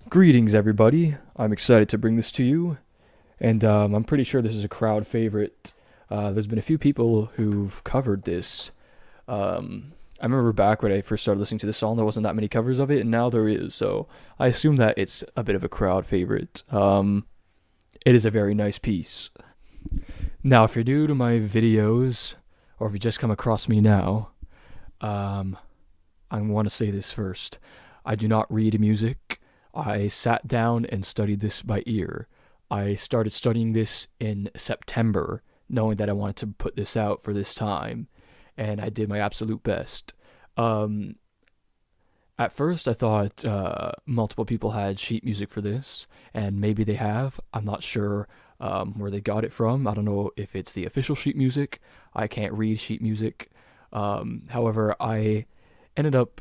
Greetings, everybody. I'm excited to bring this to you, and I'm pretty sure this is a crowd favorite. There's been a few people who've covered this. I remember back when I first started listening to this song, there wasn't that many covers of it, and now there is, so I assume that it's a bit of a crowd favorite. It is a very nice piece. Now, if you're new to my videos, or if you just come across me now, um, I want to say this first. I do not read music. I sat down and studied this by ear. I started studying this in September, knowing that I wanted to put this out for this time, and I did my absolute best. Um, at first, I thought multiple people had sheet music for this, and maybe they have. I'm not sure where they got it from. I don't know if it's the official sheet music. I can't read sheet music. However, I ended up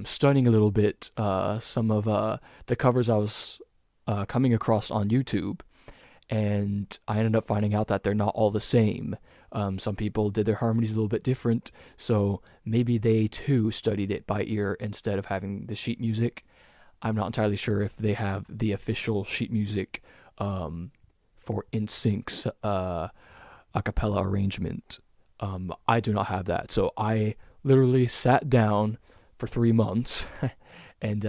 studying a little bit some of the covers I was coming across on YouTube, and I ended up finding out that they're not all the same. Some people did their harmonies a little bit different, so maybe they too studied it by ear instead of having the sheet music. I'm not entirely sure if they have the official sheet music for NSYNC'S acapella arrangement. I do not have that, so I literally sat down for 3 months and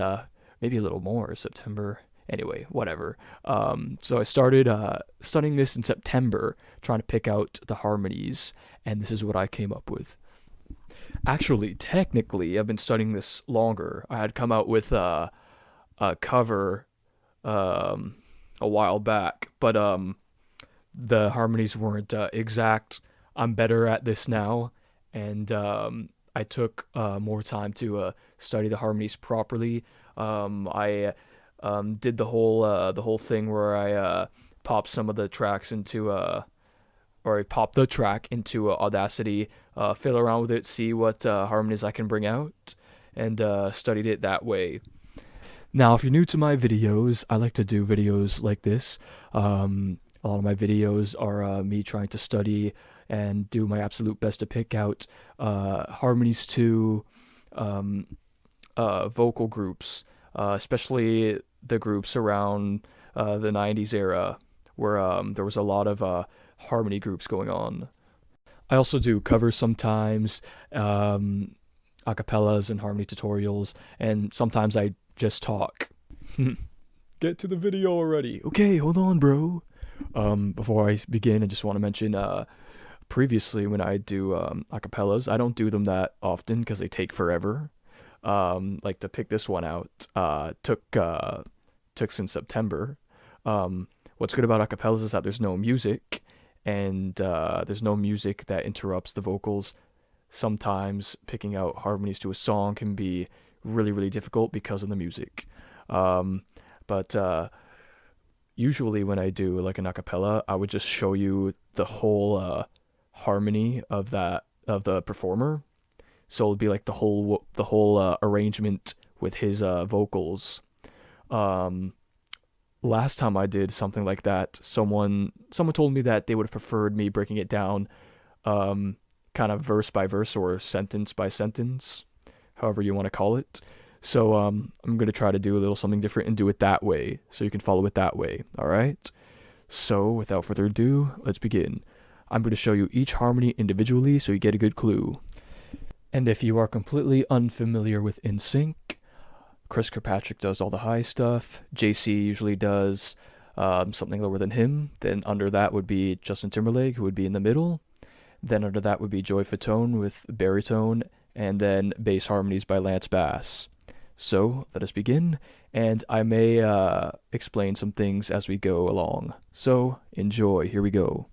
maybe a little more, September. Anyway, whatever. So I started studying this in September, trying to pick out the harmonies, and this is what I came up with. Actually, technically, I've been studying this longer. I had come out with a cover um, a while back, but the harmonies weren't exact. I'm better at this now, and I took more time to study the harmonies properly. I did the whole thing where I popped some of the tracks into or I popped the track into Audacity, fiddle around with it, see what harmonies I can bring out, and studied it that way. Now, if you're new to my videos, I like to do videos like this. A lot of my videos are me trying to study and do my absolute best to pick out harmonies to um, vocal groups, especially the groups around the 90s era, where there was a lot of harmony groups going on. I also do covers sometimes, acapellas and harmony tutorials, and sometimes I just talk. Get to the video already. Okay, hold on, bro. Before I begin, I just want to mention previously when I do acapellas, I don't do them that often because they take forever. Like to pick this one out, took since September. What's good about acapellas is that there's no music, and there's no music that interrupts the vocals. Sometimes picking out harmonies to a song can be really, really difficult because of the music. But usually when I do like an acapella, I would just show you the whole harmony of the performer. So it'd be like the whole arrangement with his vocals. Um, Last time I did something like that, someone told me that they would have preferred me breaking it down, um, kind of verse by verse or sentence by sentence, however you want to call it. So I'm gonna try to do a little something different and do it that way, so you can follow it that way. All right. So without further ado, let's begin. I'm going to show you each harmony individually, so you get a good clue. And if you are completely unfamiliar with NSYNC, Chris Kirkpatrick does all the high stuff. JC usually does something lower than him. Then under that would be Justin Timberlake, who would be in the middle. Then under that would be Joy Fatone with baritone, and then bass harmonies by Lance Bass. So let us begin, and I may explain some things as we go along. So enjoy. Here we go.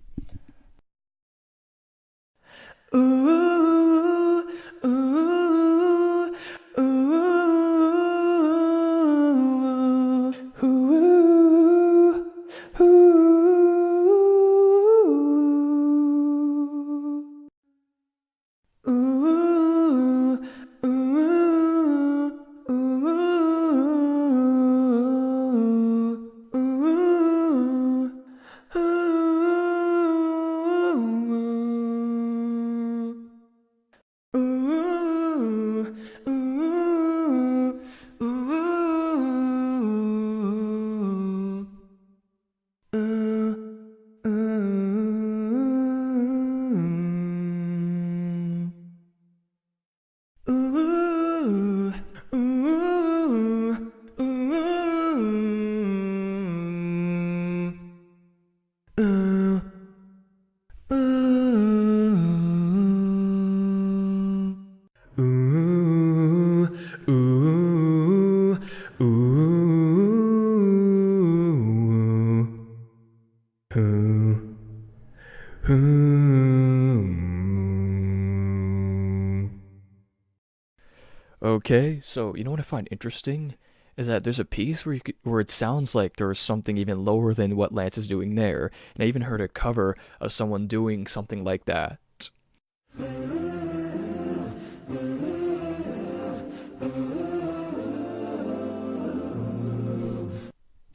Ooh, ooh, ooh, ooh, ooh, ooh, Ooh, ooh, ooh. Okay, so you know what I find interesting is that there's a piece where it sounds like there's something even lower than what Lance is doing there, and I even heard a cover of someone doing something like that.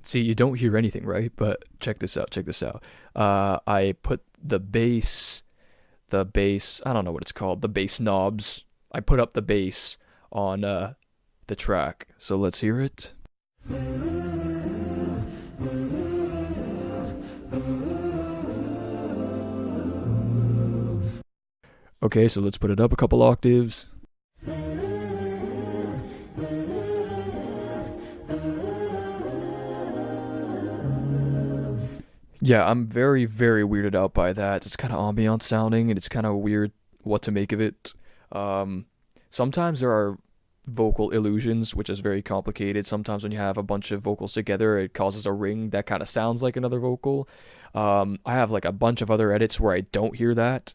See, you don't hear anything, right? But check this out. Check this out. I put the bass. I don't know what it's called. The bass knobs. I put up the bass on the track. So let's hear it. Okay, so let's put it up a couple octaves. Yeah, I'm very, very weirded out by that. It's kind of ambient sounding, and it's kind of weird what to make of it. Um, Sometimes there are vocal illusions, which is very complicated. Sometimes when you have a bunch of vocals together, it causes a ring that kind of sounds like another vocal. I have like a bunch of other edits where I don't hear that.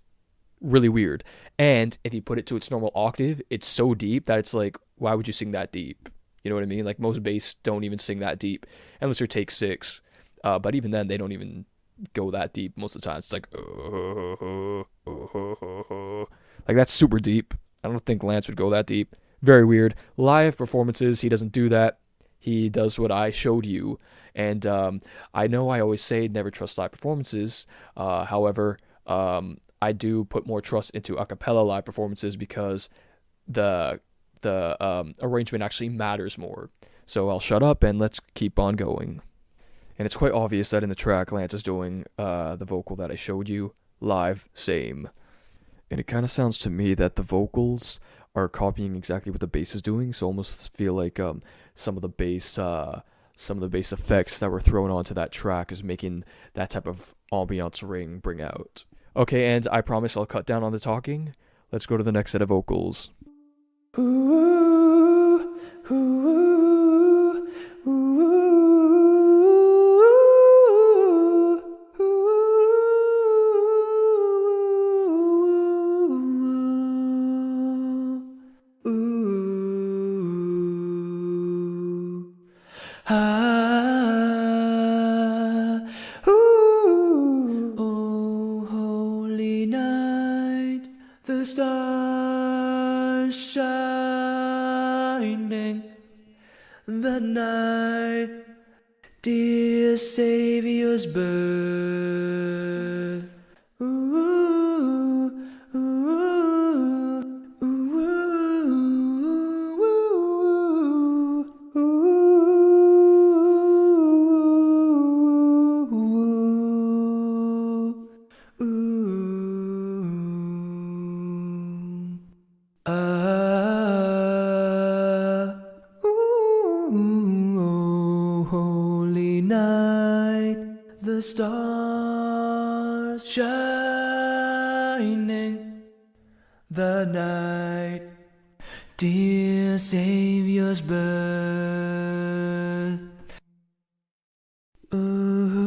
Really weird. And if you put it to its normal octave, it's so deep that it's like, why would you sing that deep? You know what I mean? Like most bass don't even sing that deep unless you're take six. But even then, they don't even go that deep most of the time. It's like, like that's super deep. I don't think Lance would go that deep. Very weird. Live performances, he doesn't do that. He does what I showed you. And I know I always say never trust live performances. However, I do put more trust into acapella live performances because the arrangement actually matters more. So I'll shut up and let's keep on going. And it's quite obvious that in the track, Lance is doing the vocal that I showed you live, same. And it kind of sounds to me that the vocals are copying exactly what the bass is doing. So I almost feel like some of the bass effects that were thrown onto that track is making that type of ambiance ring bring out. Okay, and I promise I'll cut down on the talking. Let's go to the next set of vocals. Ooh, ooh, ooh, ooh, ooh, ah, ooh, oh, holy night, the stars shining, the night, dear Savior's birth. Ooh, ooh, ooh, ooh, ooh, ooh. Oh, holy night, the stars shining, the night, dear Savior's birth. Ooh,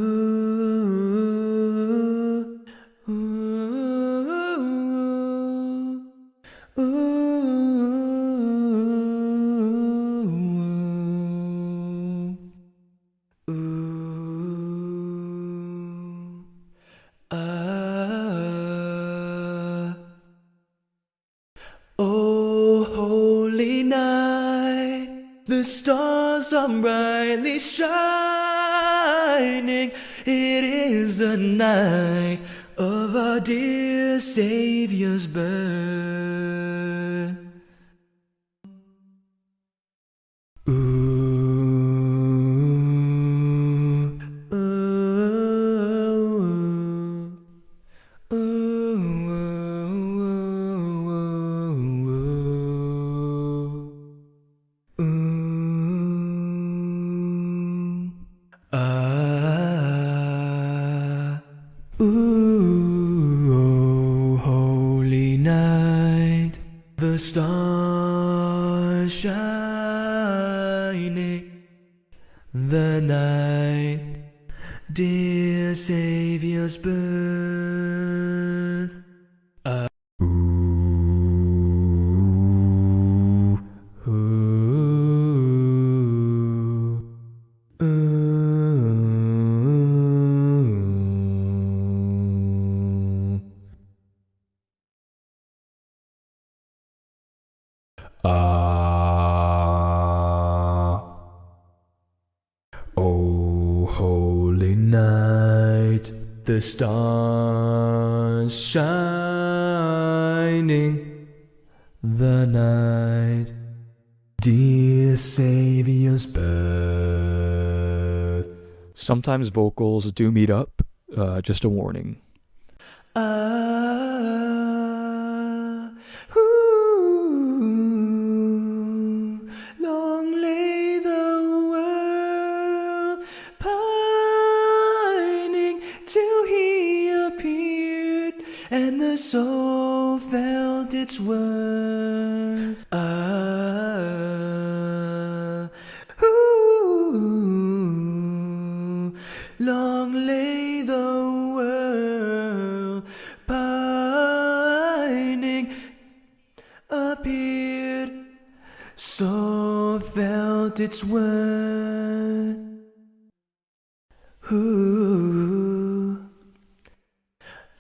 ooh, ooh, ooh, ah. Oh, holy night, the stars are brightly shining. It is the night of our dear Savior's birth. Ooh, ooh, ooh, ooh, ooh, ah, ooh, oh, holy night, the night, dear Savior's birth. Oh, holy night, the stars shining, the night, dear Savior's birth. Sometimes vocals do meet up, just a warning. Long lay the world pining till he appeared, and the soul felt its worth. Long lay the world pining, appeared, so felt its worth.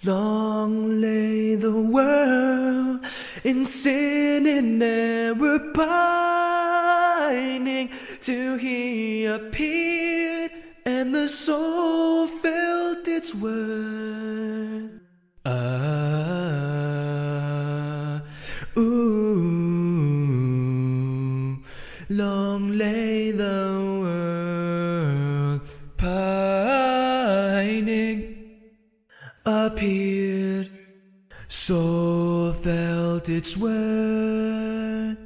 Long lay the world in sin and error pining, till he appeared, and the soul felt its worth. Long lay the world pining, appeared, soul felt its worth.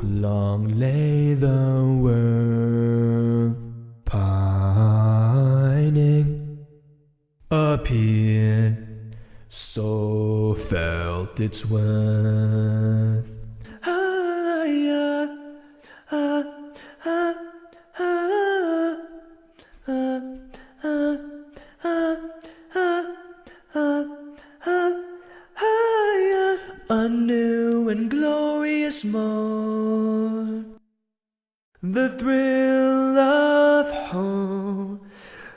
Long lay the world pining, appeared, so felt its worth. A new and glorious morn, the thrill of hope,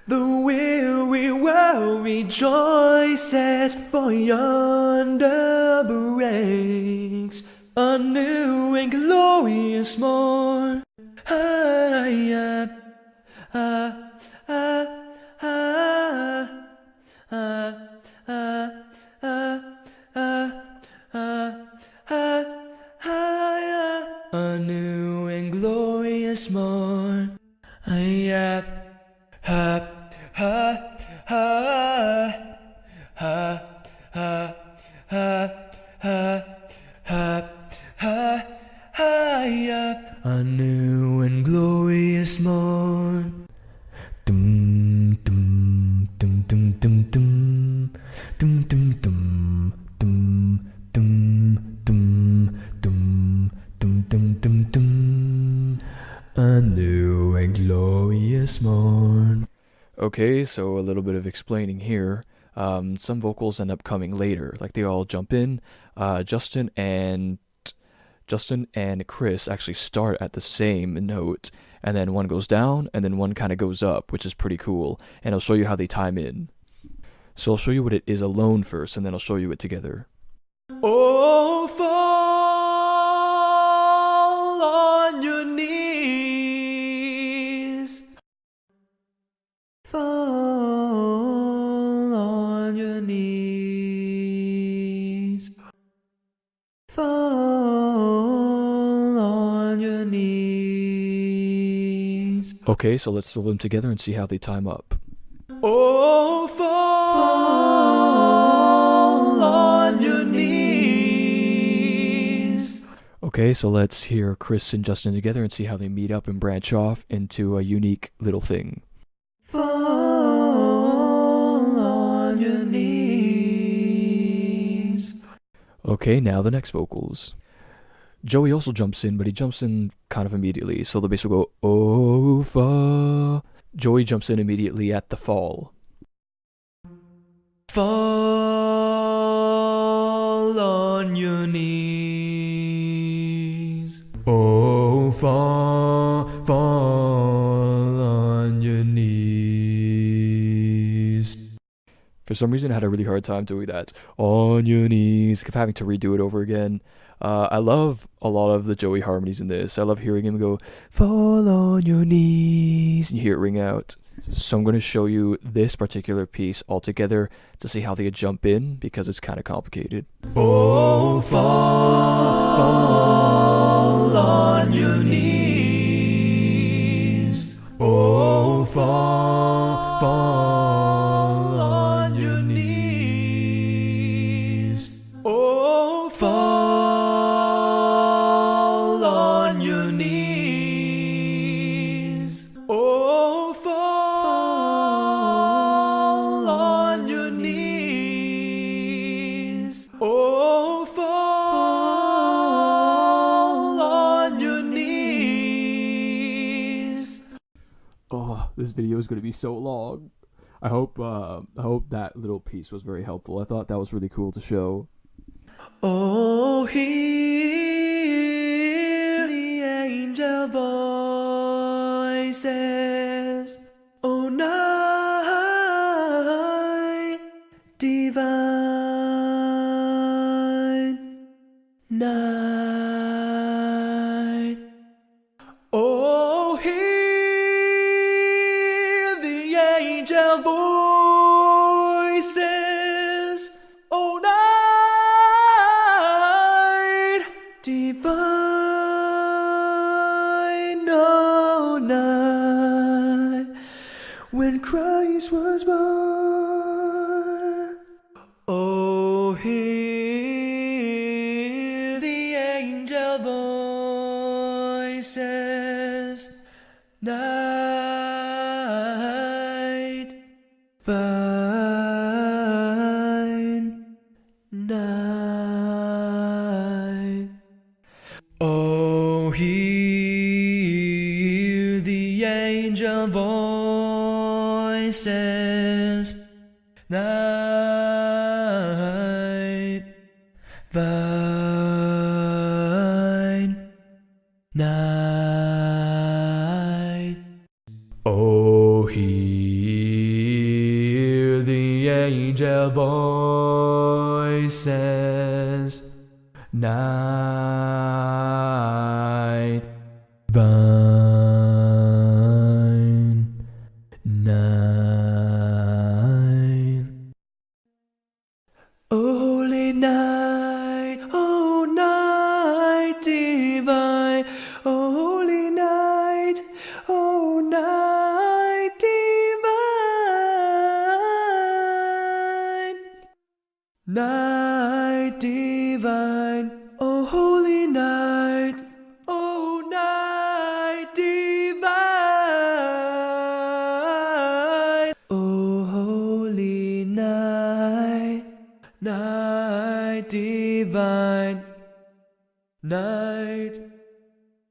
the weary world rejoices, for yonder breaks a new and glorious morn. A new and glorious morn. A new and glorious morn. Dum dum dum dum dum dum dum dum dum dum dum dum dum dum dum dum dum. A new and glorious morn. Okay, so a little bit of explaining here. Some vocals end up coming later, like they all jump in. Justin and Chris actually start at the same note, and then one goes down, and then one kind of goes up, which is pretty cool. And I'll show you how they time in. So I'll show you what it is alone first, and then I'll show you it together. Oh, fall on your knees. Fall on your knees. Fall on your knees. Okay, so let's throw them together and see how they time up. Oh, fall on your knees. Okay, so let's hear Chris and Justin together and see how they meet up and branch off into a unique little thing. Fall on your knees. Okay, now the next vocals. Joey also jumps in, but he jumps in kind of immediately. So the bass will go, oh, fa. Joey jumps in immediately at the fall. Fall on your knees. Oh, fall on your knees. For some reason, I had a really hard time doing that. On your knees. I kept having to redo it over again. I love a lot of the Joey harmonies in this. I love hearing him go, fall on your knees. And you hear it ring out. So I'm going to show you this particular piece all together to see how they jump in because it's kind of complicated. Oh, fall on your knees. Oh, fall on your knees. Oh, fall on your knees. Oh, fall on your knees. Oh, fall on your knees. Oh, this video is going to be so long. I hope that little piece was very helpful. I thought that was really cool to show. Oh, hear the angel voices. Oh, night divine, night. Oh, hear the angel voices. Oh, night divine, oh, night when Christ was born. Oh, hear the angel voices. Night fine, night. Oh, hear the angel voices. Night fine, night. Oh, hear the angel voices. Night fine, night. Oh, holy night, oh, night divine. Oh, holy night, oh, night divine. Night divine, oh, holy night, oh, night divine. Oh, holy night, night divine, night,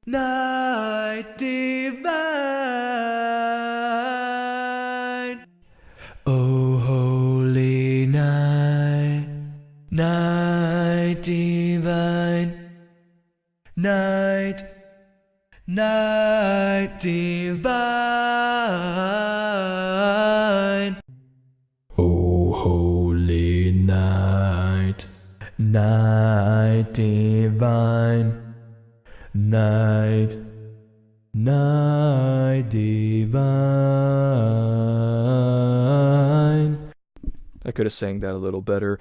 night divine. Oh, holy night, night divine, night, night divine. Oh, holy night, night divine, night, night divine. I could have sang that a little better.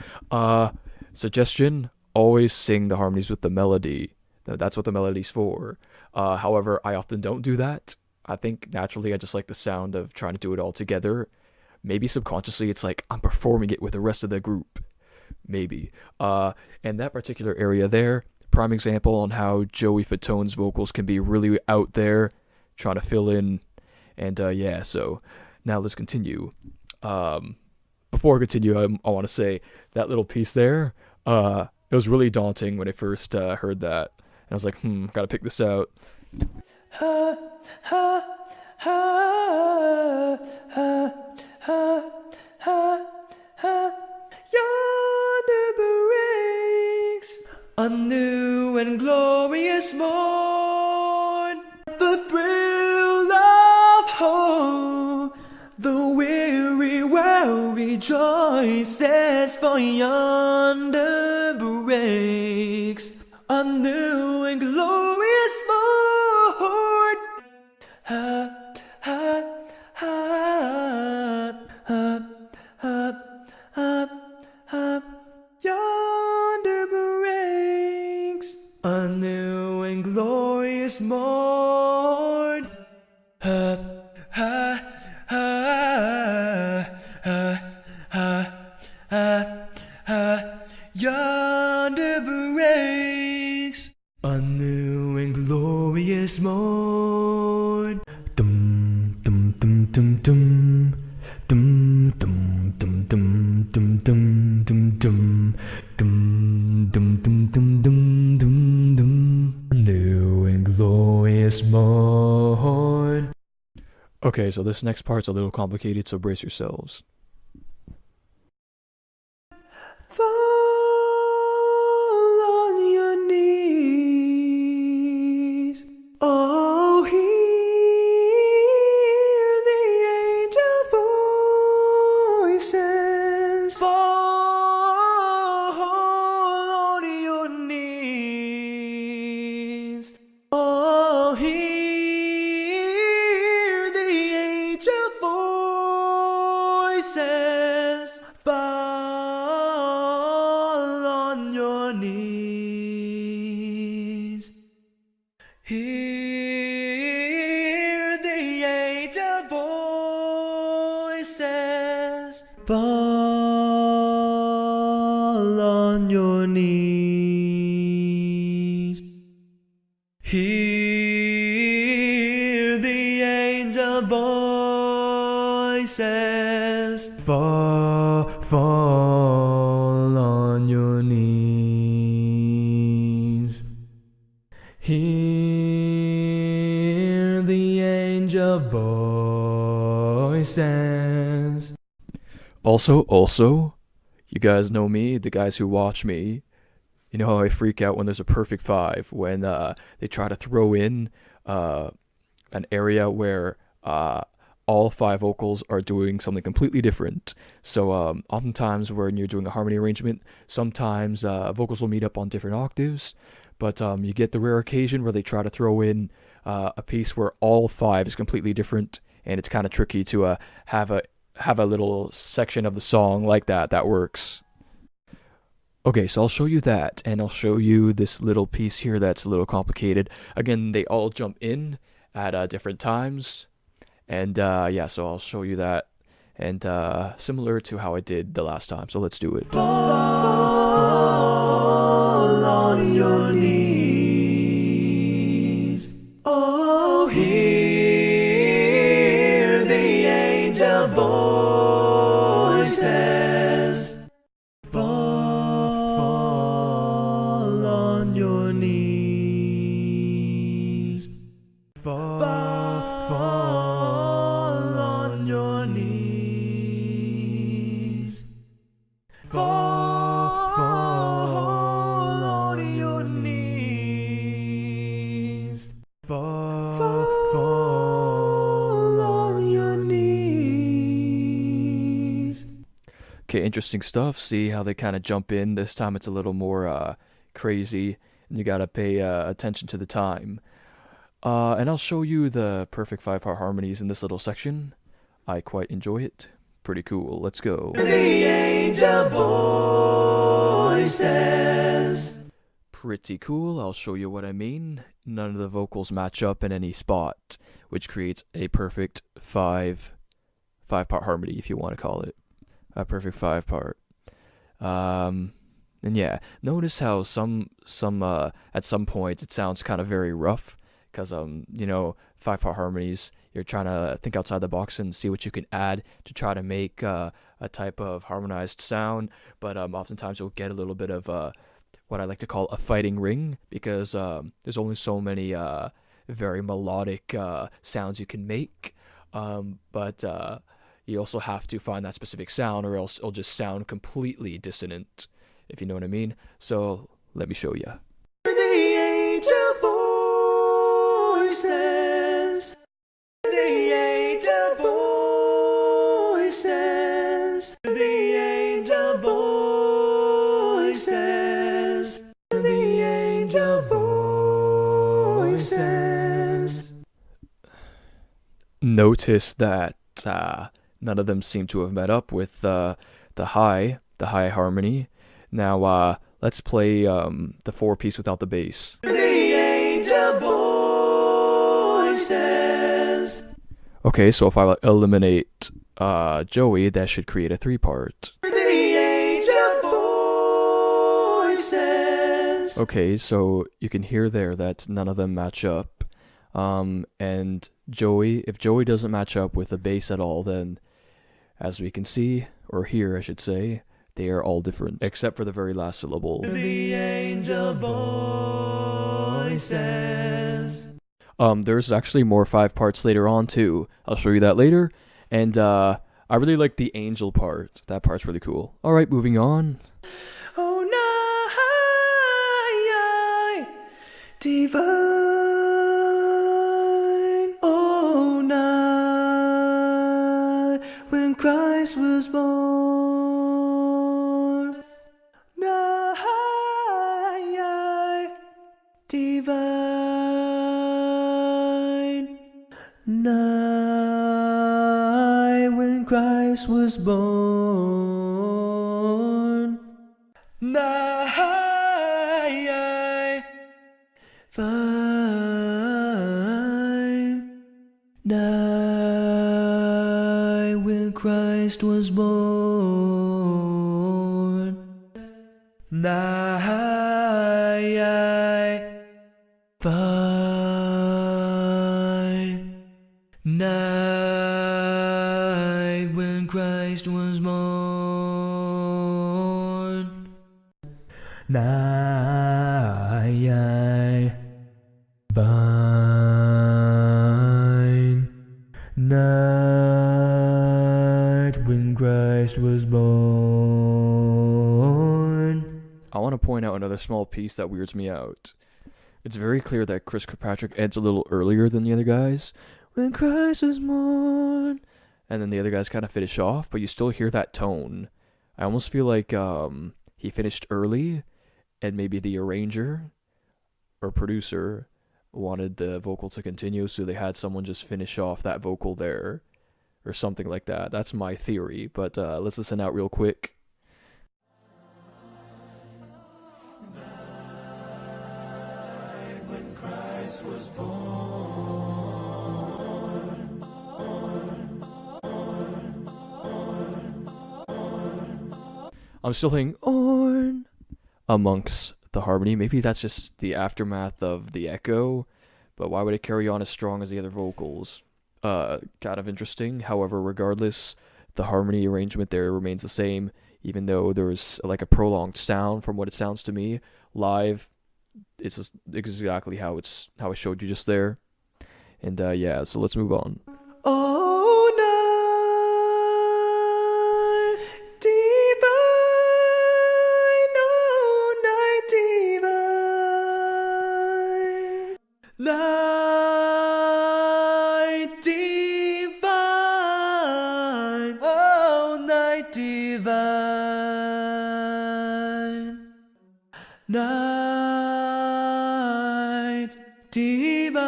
Suggestion, always sing the harmonies with the melody. That's what the melody's for. However, I often don't do that. I think naturally I just like the sound of trying to do it all together. Maybe subconsciously it's like I'm performing it with the rest of the group. Maybe. And that particular area there, prime example on how Joey Fatone's vocals can be really out there, trying to fill in. And yeah, so now let's continue. Before I continue, I want to say that little piece there, It was really daunting when I first heard that. And I was like, gotta pick this out. Ha, ha, ha, ha, ha, ha, ha. Yonder breaks a new and glorious morn. The thrill of hope, the weary world rejoices, for yonder breaks a new and glorious morn. Ha, ha, ha, ha, ha, ha, ha. Yonder breaks a new and glorious morn. Ha, ha, ha, ha, ha, ha, ha. Yonder breaks a new and glorious morn. Dum dum dum dum dum dum dum dum dum dum dum dum dum dum dum dum dum dum dum dum. New and glorious morn. Okay, so this next part's a little complicated, so brace yourselves. Fall on your knees. Oh, hear the angel voices. Fall on your knees. Oh, hear the angel voices. Fall on your knees. Hear the angel voices. Fall on your knees. Hear the angel voices. Fall on your knees. Hear the angel voices. Also, you guys know me, the guys who watch me. You know how I freak out when there's a perfect five, when they try to throw in an area where all five vocals are doing something completely different. So oftentimes when you're doing a harmony arrangement, sometimes vocals will meet up on different octaves, but you get the rare occasion where they try to throw in a piece where all five is completely different, and it's kind of tricky to have a little section of the song like that works. Okay, so I'll show you that, and I'll show you this little piece here that's a little complicated. Again, they all jump in at different times, and yeah, so I'll show you that, and similar to how I did the last time, so let's do it. Fall on your knees. Oh, hear the angel voices. Fall on your knees. Fall on your knees. Fall on your knees. Fall on your knees. Okay, interesting stuff. See how they kind of jump in. This time it's a little more crazy, and you gotta pay attention to the time. And I'll show you the perfect 5-part harmonies in this little section. I quite enjoy it. Pretty cool. Let's go. The angel voices. Pretty cool. I'll show you what I mean. None of the vocals match up in any spot, which creates a perfect five-part harmony, if you want to call it. A perfect 5-part. And yeah, notice how some at some points it sounds kind of very rough, because 5-part harmonies, you're trying to think outside the box and see what you can add to try to make a type of harmonized sound, but oftentimes you'll get a little bit of what I like to call a fighting ring, because there's only so many very melodic sounds you can make. But you also have to find that specific sound, or else it'll just sound completely dissonant, if you know what I mean. So let me show you. The age of voices. The age of voices. The age of voices. The age of voices. Notice that none of them seem to have met up with the high harmony. Now let's play the 4-piece without the bass. The age of voices. Okay, so if I eliminate Joey, that should create a 3-part. The age of voices. Okay, so you can hear there that none of them match up. And Joey, if Joey doesn't match up with the bass at all, then as we can see, or hear I should say, they are all different, except for the very last syllable. The age of voices. There's actually more 5 parts later on too. I'll show you that later. And I really like the angel part. That part's really cool. Alright, moving on. Oh, night, divine. Oh, night, when Christ was born. Night, divine. Night, when Christ was born. Night, fine. Night, when Christ was born. Night, fine. Night, when Christ was born. Night, fine. Night, when Christ was born. I want to point out another small piece that weirds me out. It's very clear that Chris Kirkpatrick ends a little earlier than the other guys. When Christ was born. And then the other guys kind of finish off, but you still hear that tone. I almost feel like he finished early, and maybe the arranger or producer wanted the vocal to continue, so they had someone just finish off that vocal there, or something like that. That's my theory, but let's listen out real quick. When Christ was born. I'm still thinking "orn" amongst the harmony. Maybe that's just the aftermath of the echo, but why would it carry on as strong as the other vocals? Kind of interesting. However, regardless, the harmony arrangement there remains the same, even though there's like a prolonged sound from what it sounds to me. Live, it's just exactly how I showed you just there. And yeah, so let's move on. Oh, night divine, oh, night divine, night divine, oh, night divine, night divine,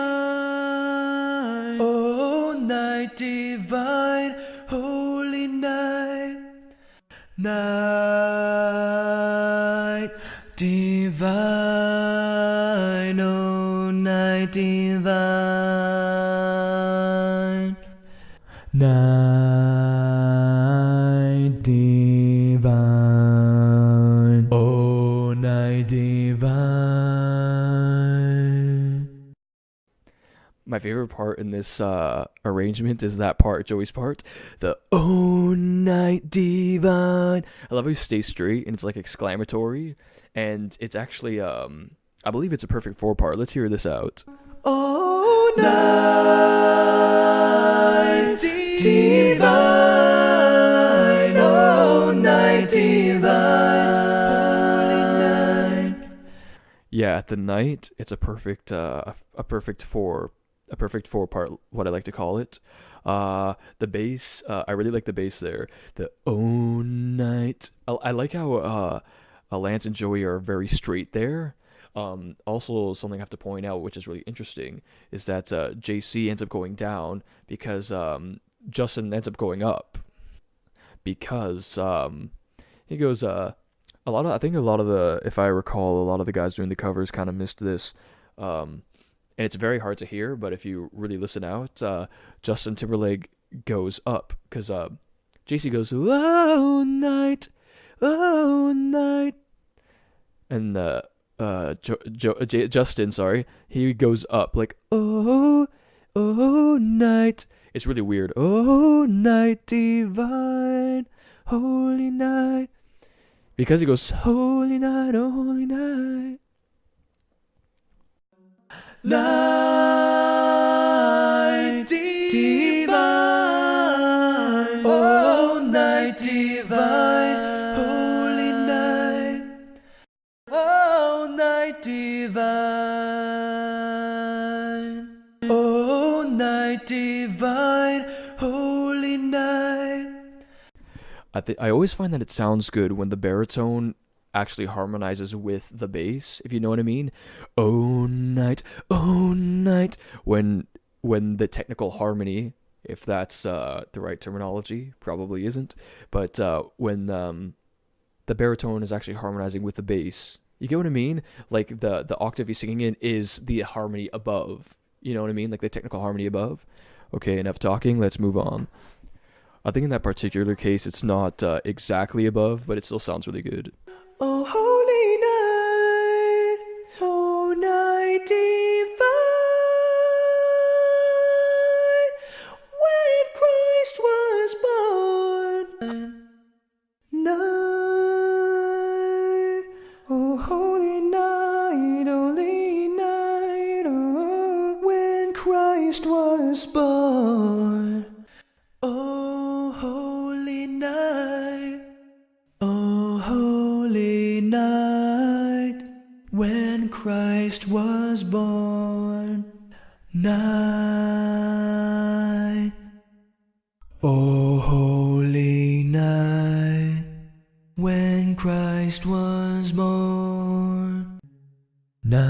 oh, night divine, holy night, night divine, oh, night divine, night divine, oh, night divine. My favorite part in this arrangement is that part, Joey's part, the "oh night divine." I love how he stays straight and it's like exclamatory, and it's actually I believe it's a perfect four part. Let's hear this out. Oh, night divine, oh, night divine, holy night. Yeah, at the night, it's a perfect a perfect four part, what I like to call it. The bass, I really like the bass there. The oh night. I like how Lance and Joey are very straight there. Also, something I have to point out, which is really interesting, is that JC ends up going down because Justin ends up going up because he goes I think a lot of the, if I recall, a lot of the guys doing the covers kind of missed this. And it's very hard to hear, but if you really listen out, Justin Timberlake goes up because JC goes oh night, and Justin, sorry, he goes up like oh night. It's really weird. Oh night divine, holy night, because he goes holy night, Night divine, oh, night divine, holy night, oh, night divine, oh, night divine, holy night. I always find that it sounds good when the baritone actually harmonizes with the bass, if you know what I mean. Oh night, when the technical harmony, if that's the right terminology, probably isn't, but when the baritone is actually harmonizing with the bass, you get what I mean? Like the octave he's singing in is the harmony above. You know what I mean? Like the technical harmony above. Okay, enough talking. Let's move on. I think in that particular case, it's not exactly above, but it still sounds really good. Oh, holy night, oh, night divine, when Christ was born. Night, oh, holy night, oh, when Christ was born. Oh, holy night, oh, holy night, when Christ was born. Night, oh, holy night, when Christ was born. Night,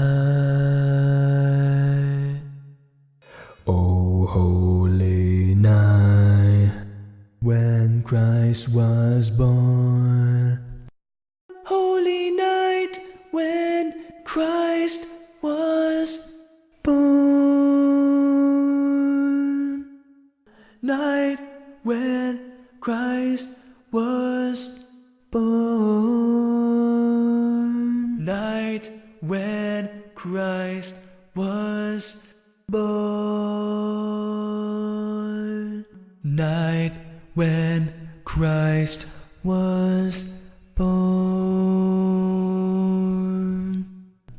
oh, holy night, when Christ was born. Holy night, when Christ was born. Night, when Christ was born. Night, when Christ was born. Night, when Christ was born.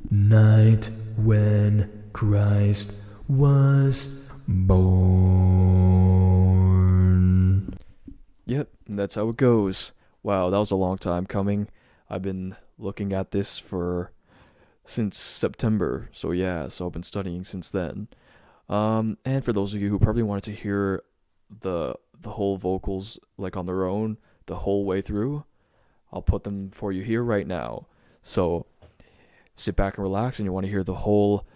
Night, when Christ was born. Yep, that's how it goes. Wow, that was a long time coming. I've been looking at this since September. So yeah, so I've been studying since then. And for those of you who probably wanted to hear the whole vocals like on their own the whole way through, I'll put them for you here right now. So sit back and relax, and you want to hear the whole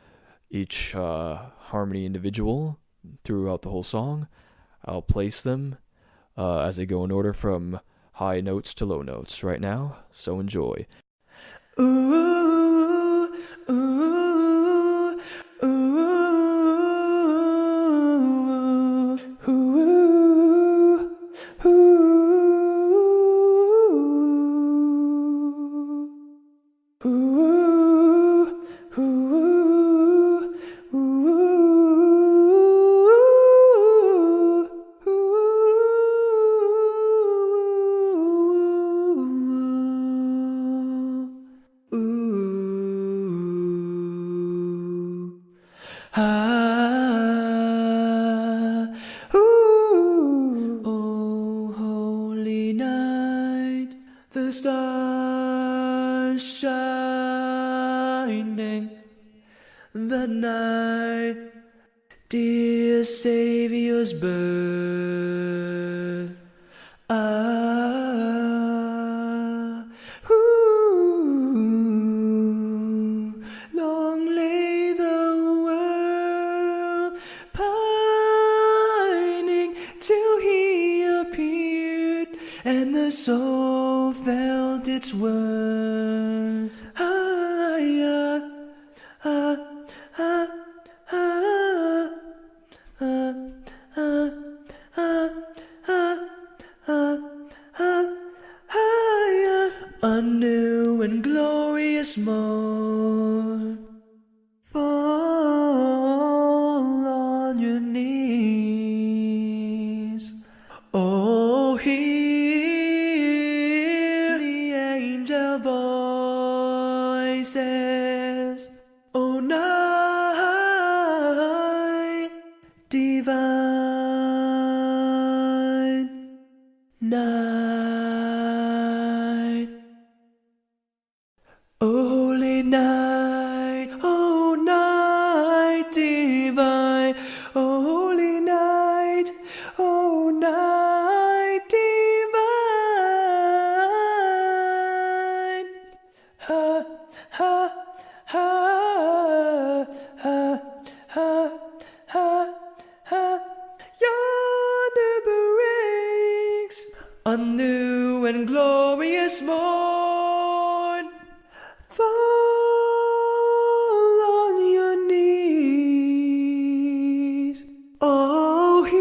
each harmony individual throughout the whole song. I'll place them as they go in order from high notes to low notes right now. So enjoy. Ooh, ooh, ooh, ooh, ooh, ooh, ooh, ooh. Ah, ooh, oh, holy night, the stars shining, the night, dear Savior's birth. Ah, ooh, long lay the world pining till he appeared, and the soul felt its worth. Ah, yeah, ah, ah, ah, ah, ah, ah, ah, ah, ah, yeah. A new and glorious morn. Fall on your knees. Oh, hear the angel voices. Oh, night divine, night, oh, holy night, oh, night divine, oh, holy night, oh, night divine. Ha, ha, ha, ha, ha, ha, ha. Yonder breaks a new and glorious morn. Fall on your knees. Oh, hear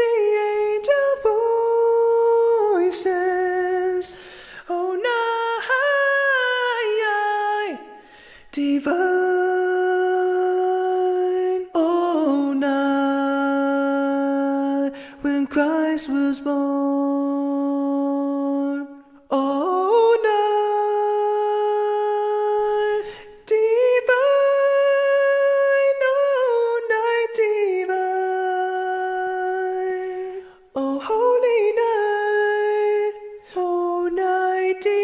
the angel voices. Oh, night divine. Oh, night when Christ was born. Oh, night divine. Oh, night divine. Oh, holy night. Oh, night divine.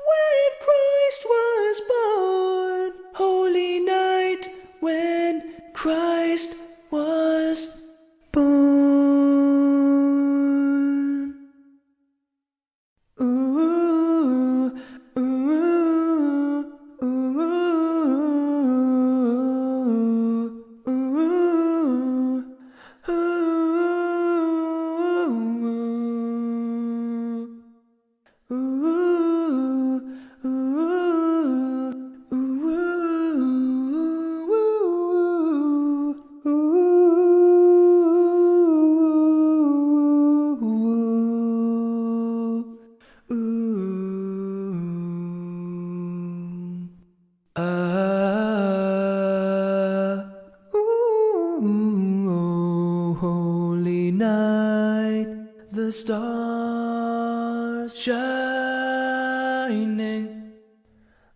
When Christ was born. Holy night when Christ was born. Ooh, ooh, ooh, ooh, ooh, ooh, holy night, the stars shining,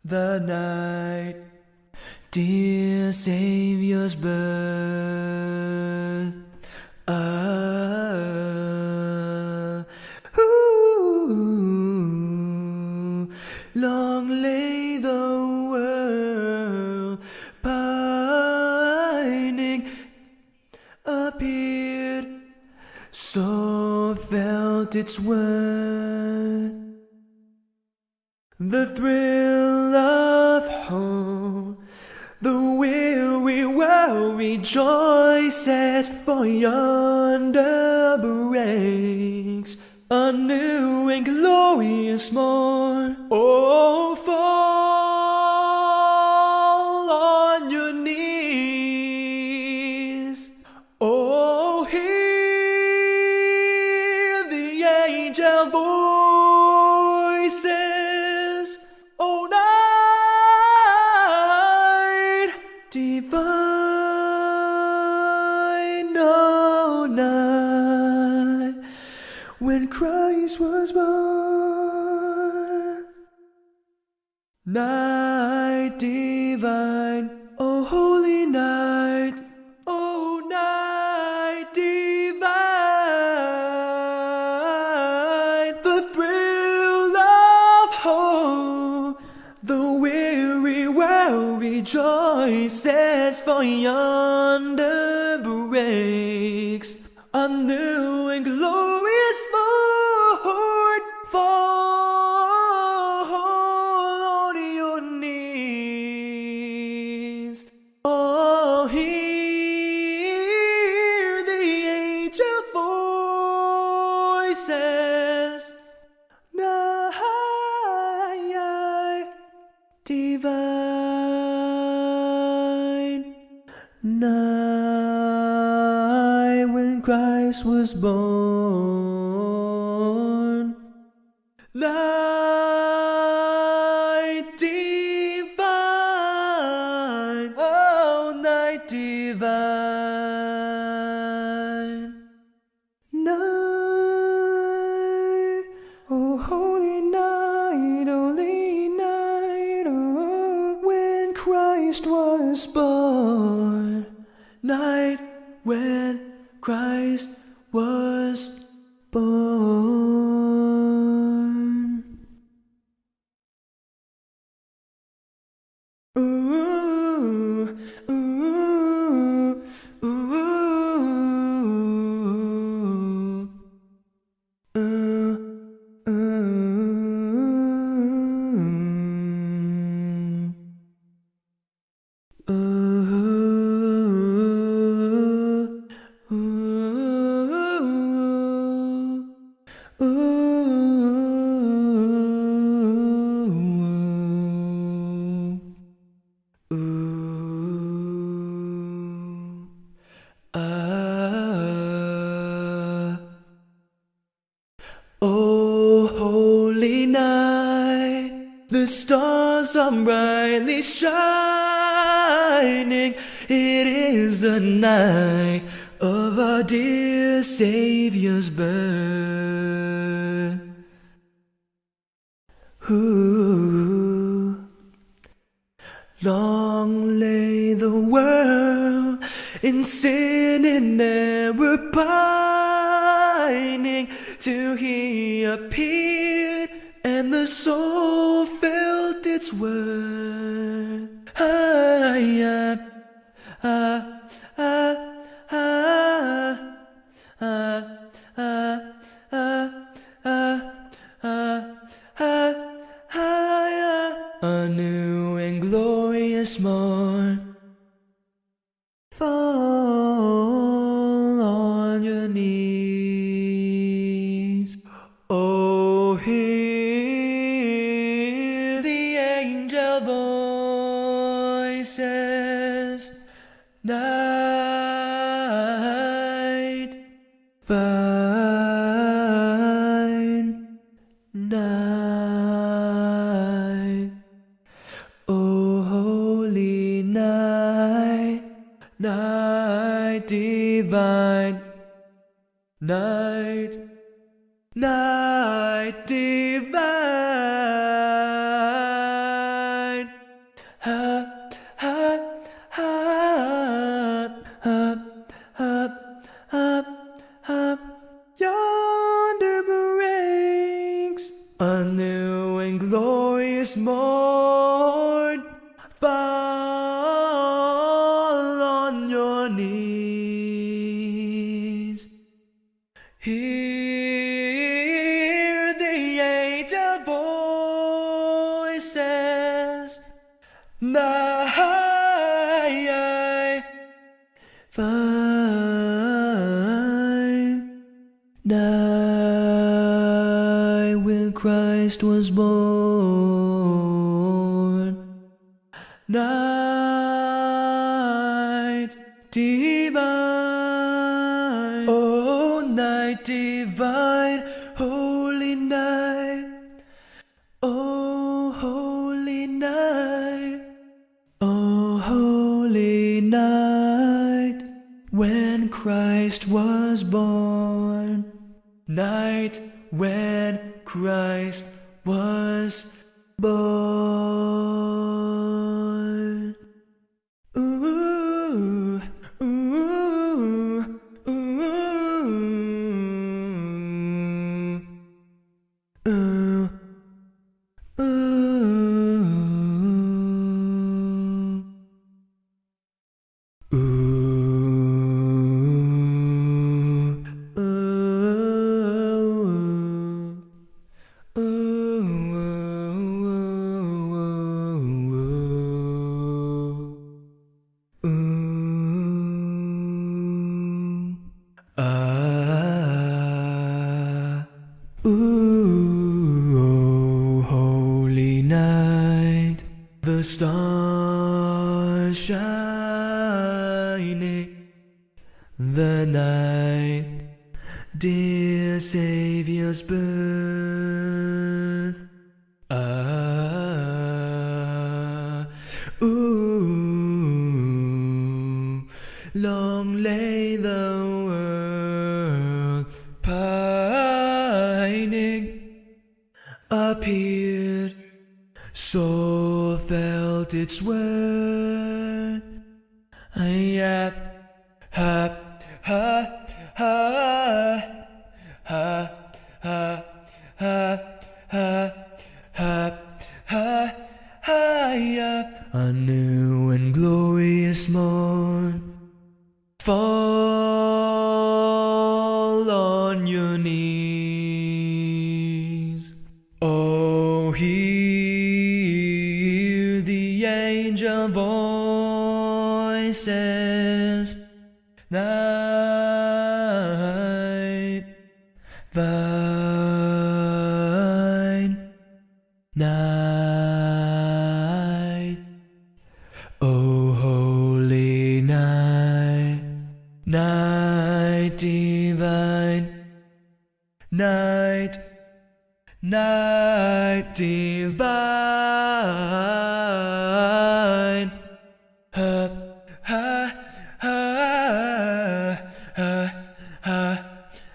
the night, dear Savior's birth. Ah, ooh, long lay the world pining, appeared, so felt its worth. The thrill of hope, the weary world rejoices, for yonder breaks a new and glorious morn. Oh, fall on your knees. Oh, hear the angel voices. Oh, night divine, oh, night when Christ was born. night divine, oh holy night, oh night divine, the thrill of hope, the weary world rejoices, for yonder breaks a new and glorious morn. Fall on your knees. Oh, hear the angel voices. Night divine, night when Christ was born. Night divine, oh night divine, night, oh holy night, oh when Christ was born. Night when Christ was born. Ooh, ooh, ooh, Oh, holy night, the stars are brightly shining. It is a night of our dear Savior's birth. Ooh. Long lay the world in sin and error pining, till he appeared and the soul felt its worth. A new and glorious morn. Fall on your knees. Oh, hear the angel voices. Night fine, night, oh holy night, night divine, night, night divine. Ha, ha, ha, ha, ha, ha, ha. Yonder breaks a new and glorious morn. Fall on your knees. Hear the angel voices. Night fine, night when Christ was born. Night divine, oh night divine, holy night, oh holy night, oh holy night when Christ was born. Night when Christ was born. Ooh, ooh, ooh, ooh, Ooh, holy night, the stars shining, the night, dear Savior's birth. Ooh, long lay the world pining, appeared, soul felt its worth. Yap, ha, ha, ha, ha, ha, ha, ha, ha, ha, ha, yap. A new and glorious morn, fall on your knees. Oh, hear the angel voices, night, thine, night. Oh, holy night, night divine, night, night divine. Ha, ha, ha, ha, ha,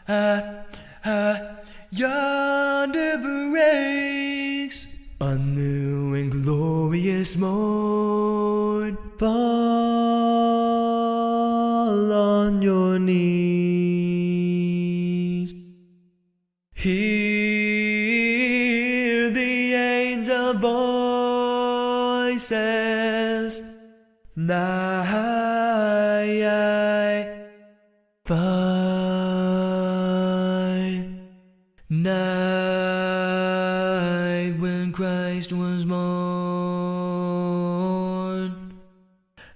ha, ha. Yonder breaks a new and glorious morn. Fall on your knees. Hear the angel voices, night, fine, night when Christ was born,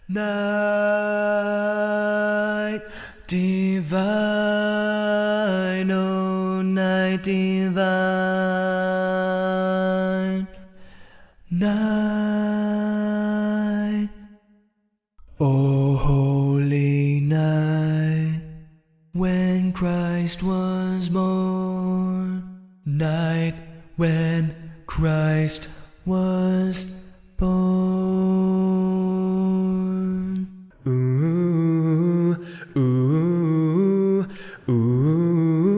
night divine, oh night divine, night, oh holy night, when Christ was born, night when Christ was born. Ooh, ooh, ooh,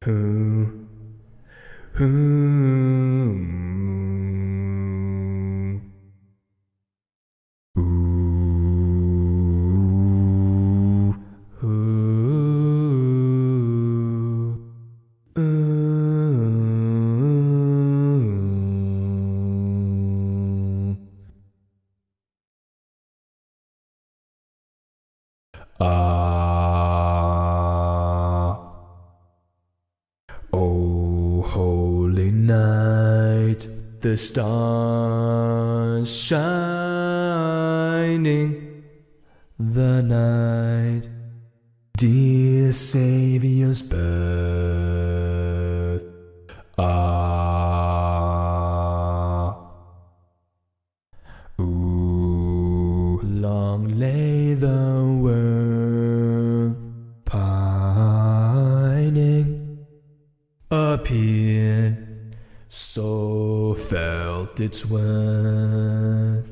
ooh, ooh. Oh, holy night, the stars shining, the night, dear Savior's birth. Ooh, long lay the world pining, appeared, so felt its worth.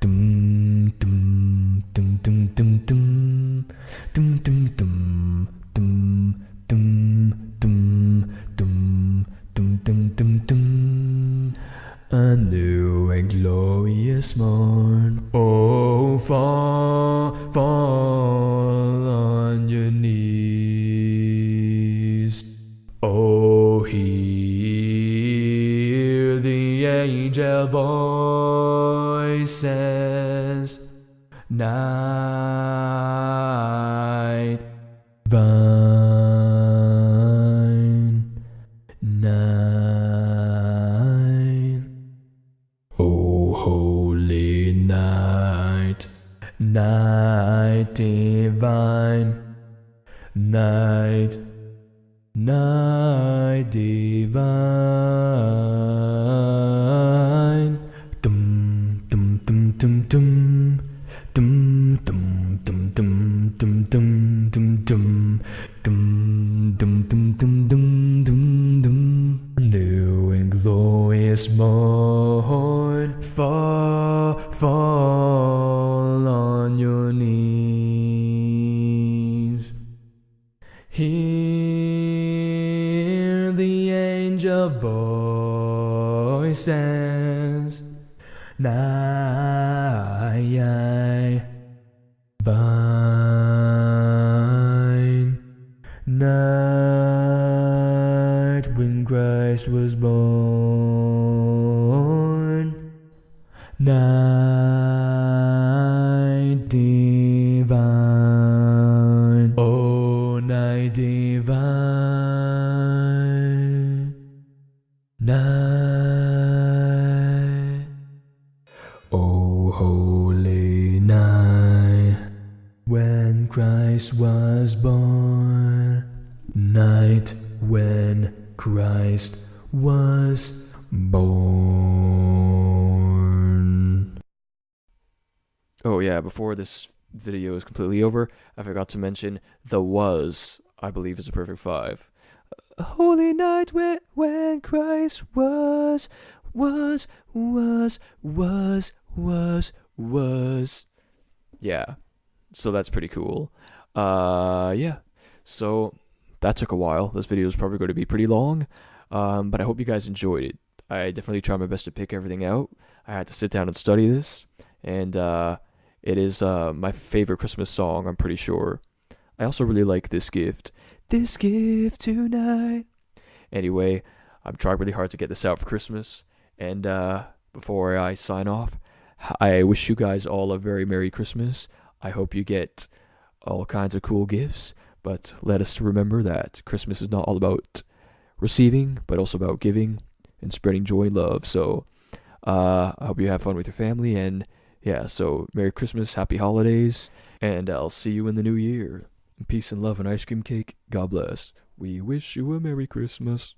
Dum dum dum dum dum dum dum dum dum dum dum dum dum. angel voices. Night divine, night, oh holy night, night divine, night, night divine. Dum dum dum dum dum. Dum dum dum dum dum dum dum dum dum dum dum dum dum dum dum. New and glorious morn, fall on your knees. Hear the angel voices. Night divine, night when Christ was born, night divine, oh night divine, night, oh holy night, when Christ was born, night when Christ was born. Oh yeah, before this video is completely over, I forgot to mention the was, I believe, is a perfect 5. Holy night when Christ was. Yeah, so that's pretty cool. Yeah, so that took a while. This video is probably going to be pretty long, but I hope you guys enjoyed it. I definitely tried my best to pick everything out. I had to sit down and study this, and it is my favorite Christmas song, I'm pretty sure. I also really like this gift tonight. Anyway, I'm trying really hard to get this out for Christmas, and before I sign off, I wish you guys all a very Merry Christmas. I hope you get all kinds of cool gifts, but let us remember that Christmas is not all about receiving, but also about giving and spreading joy and love. So I hope you have fun with your family, and yeah, so Merry Christmas, Happy Holidays, and I'll see you in the new year. Peace and love and ice cream cake. God bless. We wish you a Merry Christmas.